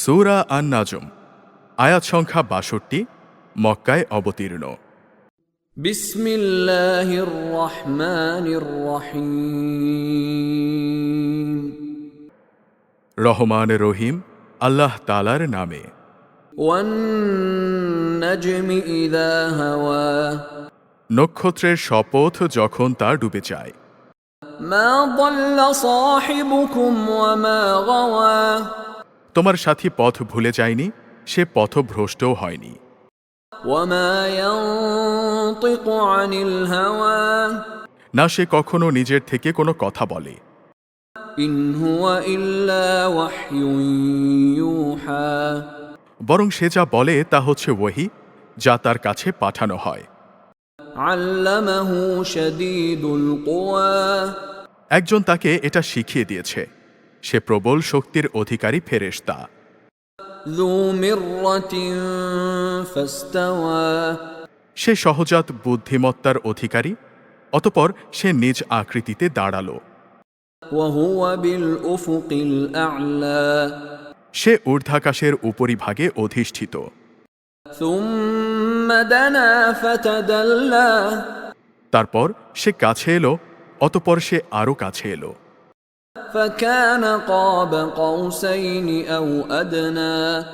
সূরা আন-নাজম আয়াত সংখ্যা ৬২ মক্কায় অবতীর্ণ। বিসমিল্লাহির রহমানির রহিম। রহমান রহিম আল্লাহ তাআলার নামে। ওয়ান নাজমি ইযা হাওয়া। নক্ষত্রের শপথ যখন তা ডুবে যায়। মা দাল্লা সাহিবুকুম ওয়া মা গাওয়া। তোমার সাথী পথ ভুলে যায়নি, সে পথভ্রষ্টও হয়নি। ওয়া মা ইয়ানতিকু আনিল হাওয়া। না সে কখনো নিজের থেকে কোনো কথা বলে। ইন হুয়া ইল্লা ওয়াহয়ুন ইউহা। বরং সে যা বলে তা হচ্ছে ওহী, যা তার কাছে পাঠানো হয়। আল্লামাহু শাদীদুল কুওয়া। একজন তাকে এটা শিখিয়ে দিয়েছে, সে প্রবল শক্তির অধিকারী ফেরেশতা। যু মিররাতিন ফাস্তাওয়া। সে সহজাত বুদ্ধিমত্তার অধিকারী, অতঃপর সে নিজ আকৃতিতে দাঁড়ালো। ওয়া হুয়া বিল উফুকিল আ'লা। সে ঊর্ধ্বাকাশের উপরিভাগে অধিষ্ঠিত। সুম্মা দানা ফাতাদাল্লা। তারপর সে কাছে এলো, অতঃপর সে আরো কাছে এলো। ফাকানা কাব কাউসাইনি আও আদনা।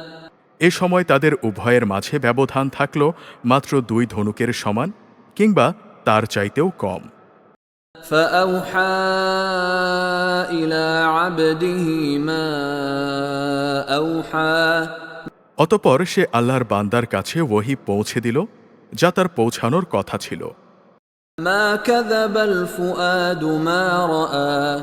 এ সময় তাদের উভয়ের মাঝে ব্যবধান থাকল মাত্র ২ ধনুকের সমান কিংবা তার চাইতেও কম। ফাআওহা ইলা আবদিহি মা আওহা। অতঃপর সে আল্লাহর বান্দার কাছে ওহী পৌঁছে দিল, যা তার পৌঁছানোর কথা ছিল। মা কাযাবাল ফুআদু মা রাআ।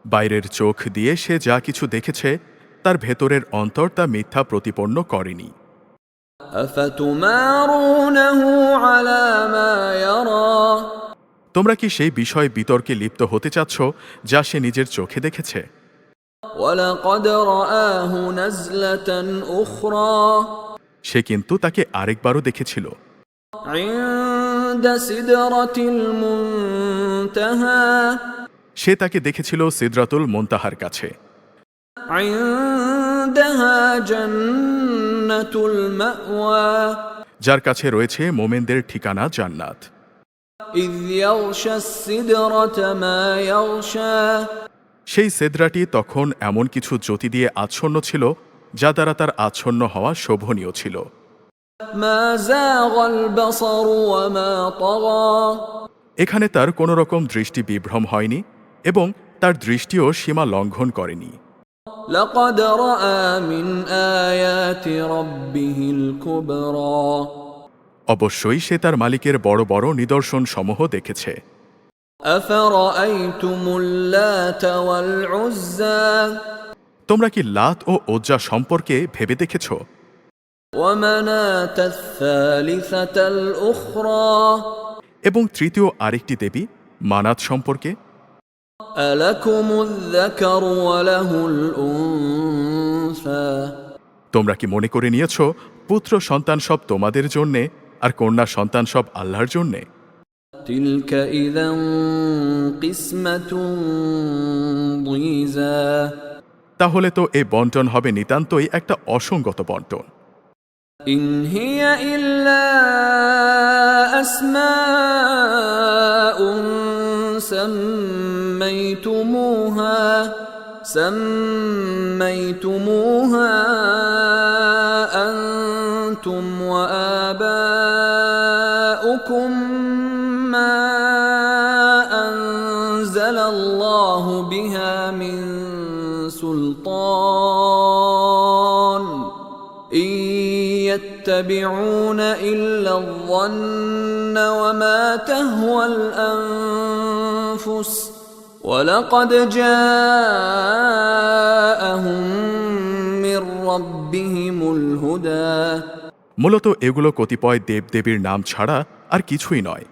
বাইরের চোখ দিয়ে সে যা কিছু দেখেছে, তার ভেতরের অন্তর তা মিথ্যা প্রতিপন্ন করেনি। আফাতুমারুনাহু আলা মা ইয়ারা। তোমরা কি সেই বিষয়ে বিতর্কে লিপ্ত হতে চাচ্ছ যা সে নিজের চোখে দেখেছে? ওয়ালাকাদ রাআহু নাজলাতান উখরা। সে কিন্তু তাকে আরেকবারও দেখেছিল। ইনদা সিদরাতিল মুনতাহা। সে তাকে দেখেছিল সিদরাতুল মুনতাহার কাছে। ইনদাহা জান্নাতুল মাওয়া। যার কাছে রয়েছে মোমেনদের ঠিকানা জান্নাত। ইয ইয়াগশাস সিদরাতা মা ইয়াগশা। সেই সিদরাটি তখন এমন কিছু জ্যোতি দিয়ে আচ্ছন্ন ছিল, যা দ্বারা তার আচ্ছন্ন হওয়া শোভনীয় ছিল। মা যাগাল বাসারু ওয়া মা তাগা। এখানে তার কোনো রকম দৃষ্টি বিভ্রম হয়নি এবং তার দৃষ্টিও সীমা লঙ্ঘন করেনি। লাকাদ রাআ মিন আয়াতি রাব্বিহিল কুবরা। অবশ্যই সে তার মালিকের বড় বড় নিদর্শন সমূহ দেখেছে। আফারাআইতুমুল লাতা ওয়াল উজ্জা। তোমরা কি লাত ও উজ্জা সম্পর্কে ভেবে দেখেছ? ওয়া মানাতাস সালিসাতাল উখরা। এবং তৃতীয় আরেকটি দেবী মানাত সম্পর্কে। আলাকুমুয যাকারু ওয়া লাহুল উনসা। তোমরা কি মনে করে নিয়েছ পুত্র সন্তান সব তোমাদের জন্যে আর কন্যা সন্তান সব আল্লাহর জন্যে? তিলকা ইযান কিসমাতুন দীযা। তাহলে তো এই বন্টন হবে নিতান্তই একটা অসঙ্গত বন্টন। ইন হিয়া ইল্লা আসমাউন সাম্মাইতুমুহা আনতুম ওয়া আবাউকুম মা আনজালাল্লাহু বিহা মিন সুলতান। ইন ইয়াত্তাবিউনা ইল্লা আয-যন্ন ওয়া মা তাহওয়াল আনফুস। ওয়ালাকাদ জাআহুম মির রাব্বিহিমুল হুদা। মূলত এগুলো কতিপয় দেবদেবীর নাম ছাড়া আর কিছুই নয়,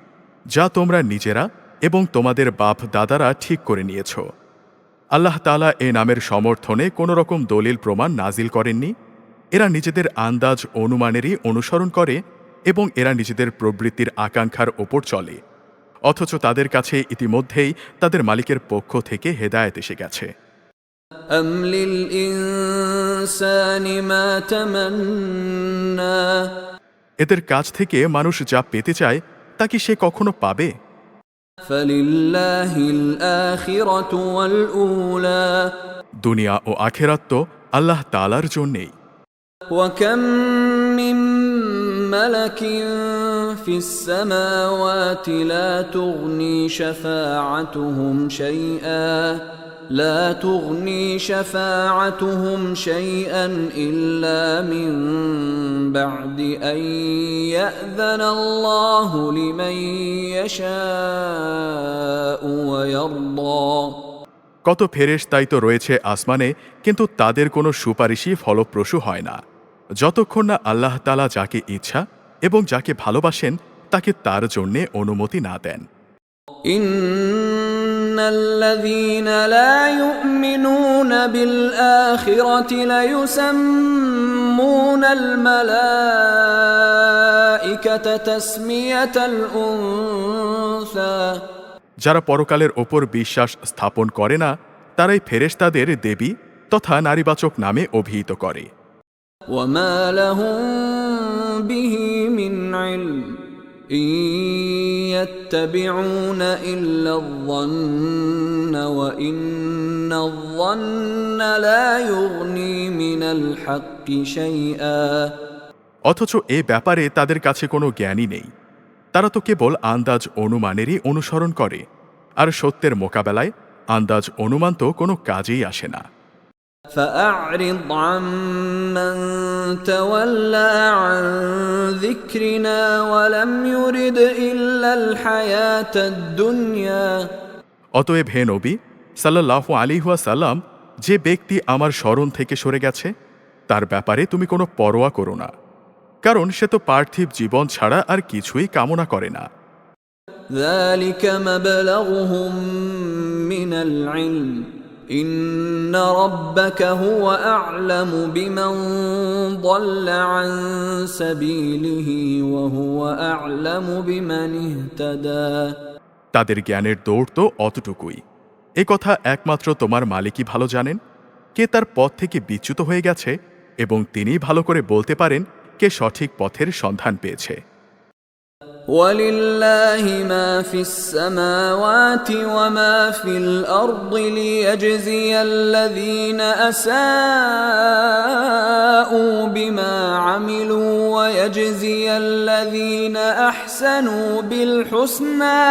যা তোমরা নিজেরা এবং তোমাদের বাপ দাদারা ঠিক করে নিয়েছ। আল্লাহ তাআলা এ নামের সমর্থনে কোনো রকম দলিল প্রমাণ নাজিল করেননি। এরা নিজেদের আন্দাজ অনুমানেরই অনুসরণ করে এবং এরা নিজেদের প্রবৃত্তির আকাঙ্ক্ষার ওপর চলে, অথচ তাদের কাছে ইতিমধ্যেই তাদের মালিকের পক্ষ থেকে হেদায়েত এসে গেছে। أم للإنسان ما تمنى এদের কাছ থেকে মানুষ যা পেতে চায় তা কি সে কখনো পাবে? فلله الآخرة والأولى দুনিয়া ও আখেরাত তো আল্লাহ তাআলার জন্যেই। وكم من ملك في السماوات لا تغني شفاعتهم شيئا إلا من بعد أن يأذن الله لمن يشاء ويرضى কত ফেরেশতাই তো রয়েছে আসমানে, কিন্তু তাদের কোনো সুপারিশই ফলপ্রসূ হয় না যতক্ষণ না আল্লাহ তাআলা যাকে ইচ্ছা এবং যাকে ভালোবাসেন তাকে তার জন্যে অনুমতি না দেন। إن الذين لا يؤمنون بالآخرة ليسمون الملائكة تسمية الأنثى যারা পরকালের ওপর বিশ্বাস স্থাপন করে না তারাই ফেরেশতাদের দেবী তথা নারীবাচক নামে অভিহিত করে। وما لهم به من علم إن يتبعون إلا الظن وإن الظن لا يغني من الحق شيئا অথচ এ ব্যাপারে তাদের কাছে কোনো জ্ঞানই নেই। তারা তো কেবল আন্দাজ অনুমানেরই অনুসরণ করে, আর সত্যের মোকাবেলায় আন্দাজ অনুমান তো কোনো কাজেই আসে না। فأعرض عمن تولى عن ذكرنا ولم يرد إلا الحياة الدنيا অতএব হে নবী সাল্লাল্লাহু আলাইহি ওয়াসাল্লাম, যে ব্যক্তি আমার স্মরণ থেকে সরে গেছে তার ব্যাপারে তুমি কোনো পরোয়া করো না, কারণ সে তো পার্থিব জীবন ছাড়া আর কিছুই কামনা করে না। ذلك مبلغهم من العلم إن ربك هو أعلم بمن ضل عن سبيله وهو أعلم بمن اهتدى তাদের জ্ঞানের দৌড় তো অতটুকুই। এ কথা একমাত্র তোমার মালিকই ভালো জানেন কে তার পথ থেকে বিচ্যুত হয়ে গেছে, এবং তিনিই ভালো করে বলতে পারেন কে সঠিক পথের সন্ধান পেয়েছে। ولله ما في السماوات وما في الأرض ليجزي الذين أساءوا بما عملوا ويجزي الذين أحسنوا بالحسنى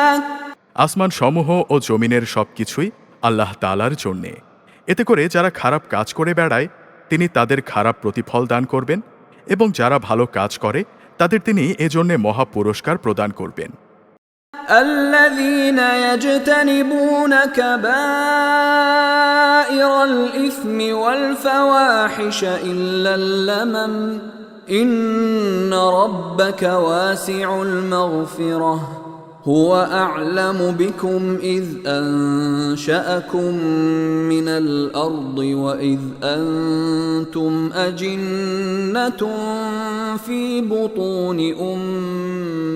আসমান সমূহ ও জমিনের সবকিছুই আল্লাহ তাআলার জন্যে। এতে করে যারা খারাপ কাজ করে বেড়ায় তিনি তাদের খারাপ প্রতিফল দান করবেন, এবং যারা ভালো কাজ করে তাদের তিনি এজন্যে মহা পুরস্কার প্রদান করবেন। الذين يجتنبون كبائر الإثم والفواحش إلا اللمم إن ربك واسع المغفرة هو أعلم بكم إذ أنشأكم من الأرض وإذ أنتم أجنة في بطون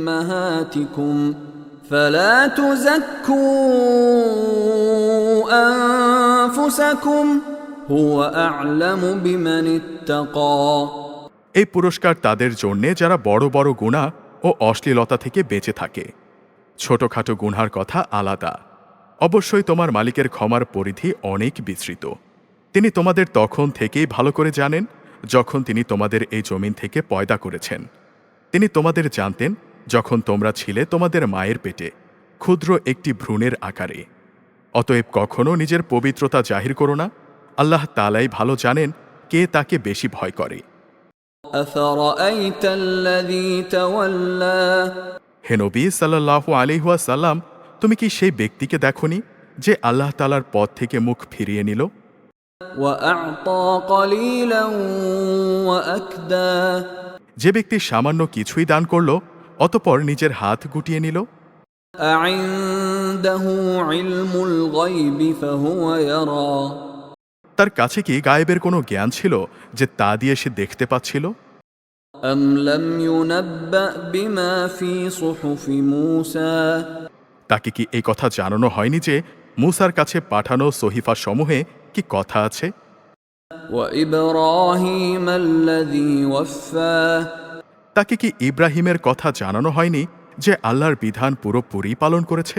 أمهاتكم فلا تزكوا أنفسكم هو أعلم بمن اتقى এই পুরস্কার তাদের জন্যে যারা বড় বড় গুনাহ ও অশ্লীলতা থেকে বেঁচে থাকে। ছোটখাটো গুনহার কথা আলাদা। অবশ্যই তোমার মালিকের ক্ষমার পরিধি অনেক বিস্তৃত। তিনি তোমাদের তখন থেকেই ভালো করে জানেন যখন তিনি তোমাদের এই জমিন থেকে পয়দা করেছেন। তিনি তোমাদের জানতেন যখন তোমরা ছিলে তোমাদের মায়ের পেটে ক্ষুদ্র একটি ভ্রূণের আকারে। অতএব কখনো নিজের পবিত্রতা জাহির করো না। আল্লাহ তাআলাই ভালো জানেন কে তাকে বেশি ভয় করে। أفرأيت الذي تولى হে নবী সাল্লাল্লাহু আলাইহি ওয়াসাল্লাম, তুমি কি সেই ব্যক্তিকে দেখোনি যে আল্লাহ তাআলার পথ থেকে মুখ ফিরিয়ে নিল وأعطى قليلا وأكدى যে ব্যক্তি সামান্য কিছুই দান করল অতঃপর নিজের হাত গুটিয়ে নিল أعنده علم الغيب فهو يرى তার কাছে কি গায়েবের কোনো জ্ঞান ছিল যে তা দিয়ে সে দেখতে পাচ্ছিল أم لم ينبأ بما في صحف موسى তাকে কি এই কথা জানানো হয়নি যে মূসার কাছে পাঠানো সহিফা সমূহে কি কথা আছে? وإبراهيم الذي وفى তাকে কি ইব্রাহিমের কথা জানানো হয়নি যে আল্লাহর বিধান পুরোপুরি পালন করেছে?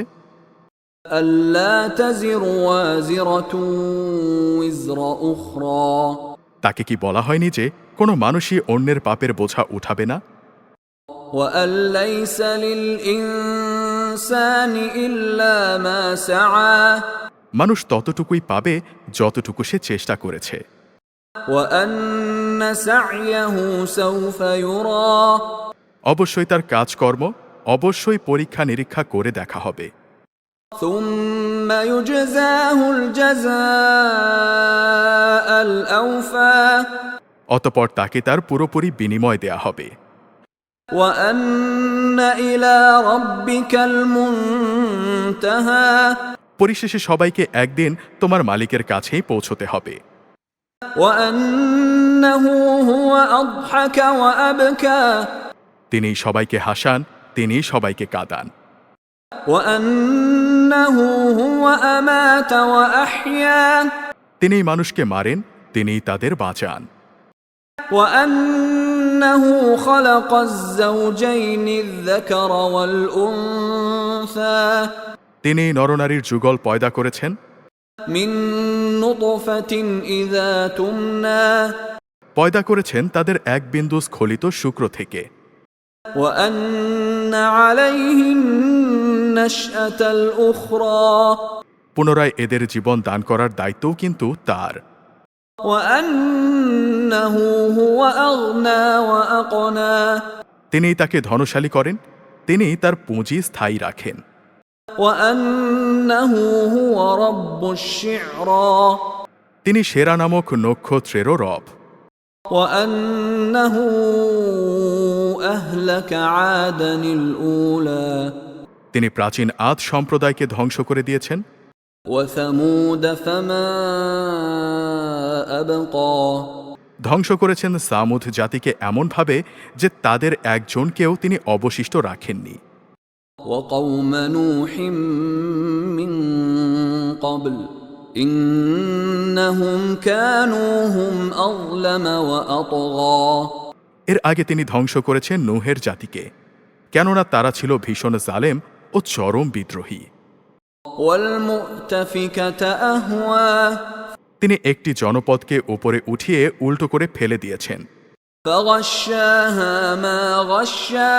ألا تزر وازرة وزر أخرى তাকে কি বলা হয়নি যে কোনো মানুষই অন্যের পাপের বোঝা উঠাবে না? وأن ليس للإنسان إلا ما سعى মানুষ ততটুকুই পাবে যতটুকু সে চেষ্টা করেছে। وأن سعيه سوف يرى অবশ্যই তার কাজকর্ম অবশ্যই পরীক্ষা নিরীক্ষা করে দেখা হবে। ثم يجزاه الجزاء الأوفى অতঃপর তাকে তার পুরোপুরি বিনিময় দেয়া হবে। وأن إلى ربك المنتهى পরিশেষে সবাইকে একদিন তোমার মালিকের কাছেই পৌঁছতে হবে। وأنه هو أضحك وأبكى তিনি সবাইকে হাসান, তিনি সবাইকে কাঁদান। وأنه هو أمات وأحيا তিনি মানুষকে মারেন, তিনি তাদের বাঁচান। وأنه خلق الزوجين الذكر والأنثى তিনি নরনারীর যুগল পয়দা করেছেন من نطفة إذا تمنى পয়দা করেছেন তাদের এক বিন্দু স্খলিত শুক্র থেকে। وأن عليه النشأة الأخرى পুনরায় এদের জীবন দান করার দায়িত্বও কিন্তু তার। وأنه هو أغنى وأقنى তিনি তাকে ধনশালী করেন, তিনি তার পুঁজি স্থায়ী রাখেন। وأنه هو رب الشعرى তিনি সেরা নামক নক্ষত্রেরও রব। وأنه أهلك عادا الأولى তিনি প্রাচীন আদ সম্প্রদায়কে ধ্বংস করে দিয়েছেন। وثمود فما أبقى ধ্বংস করেছেন সামুদ জাতিকে এমনভাবে যে তাদের একজনকেও তিনি অবশিষ্ট রাখেননি। وقوم نوح من قبل إنهم كانوا هم أظلم وأطغى এর আগে তিনি ধ্বংস করেছেন নূহের জাতিকে, কেননা তারা ছিল ভীষণ জালেম ও চরম বিদ্রোহী। والمؤتفكة أهوى তিনি একটি জনপদকে উপরে উঠিয়ে উল্টো করে ফেলে দিয়েছেন। فغشاها ما غشا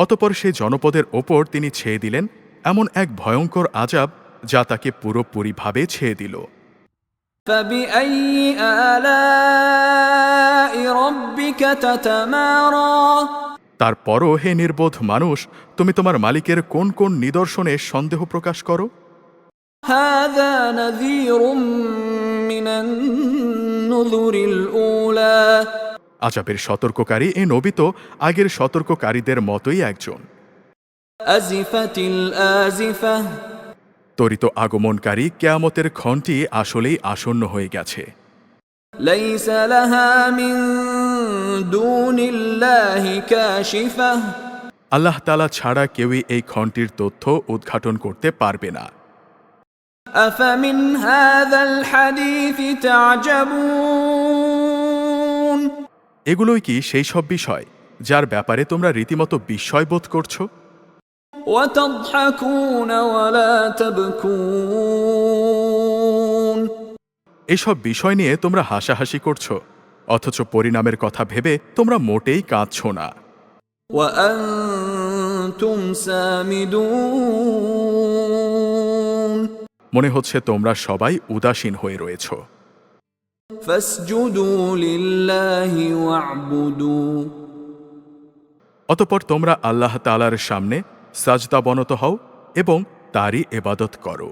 অতপর সেই জনপদের ওপর তিনি ছেয়ে দিলেন এমন এক ভয়ঙ্কর আযাব যা তাকে পুরোপুরিভাবে ছেয়ে দিল। فبأي آلاء ربك تتمارى তারপরও হে নির্বোধ মানুষ, তুমি তোমার মালিকের কোন কোন নিদর্শনে সন্দেহ প্রকাশ করো? هذا نذير من النذر الأولى আযাবের সতর্ককারী এ নবী তো আগের সতর্ককারীদের মতোই একজন। أزفت الآزفة ত্বরিত আগমনকারী কিয়ামতের ক্ষণটি আসলেই আসন্ন হয়ে গেছে। ليس لها من دون الله كاشفة আল্লাহ তাআলা ছাড়া কেউই এই ক্ষণটির তথ্য উদ্ঘাটন করতে পারবে না। أفمن هذا الحديث تعجبون এগুলোই কি সেই সব বিষয় যার ব্যাপারে তোমরা রীতিমতো বিস্ময় বোধ করছো? وتضحكون ولا تبكون এসব বিষয় নিয়ে তোমরা হাসাহাসি করছো, অথচ পরিণামের কথা ভেবে তোমরা মোটেই কাঁদছো না। وأنتم سامدون মনে হচ্ছে তোমরা সবাই উদাসীন হয়ে রয়েছো। فاسجدوا لله واعبدوا অতঃপর তোমরা আল্লাহ তাআলার সামনে সাজদাবনত হও এবং তারই ইবাদত করো।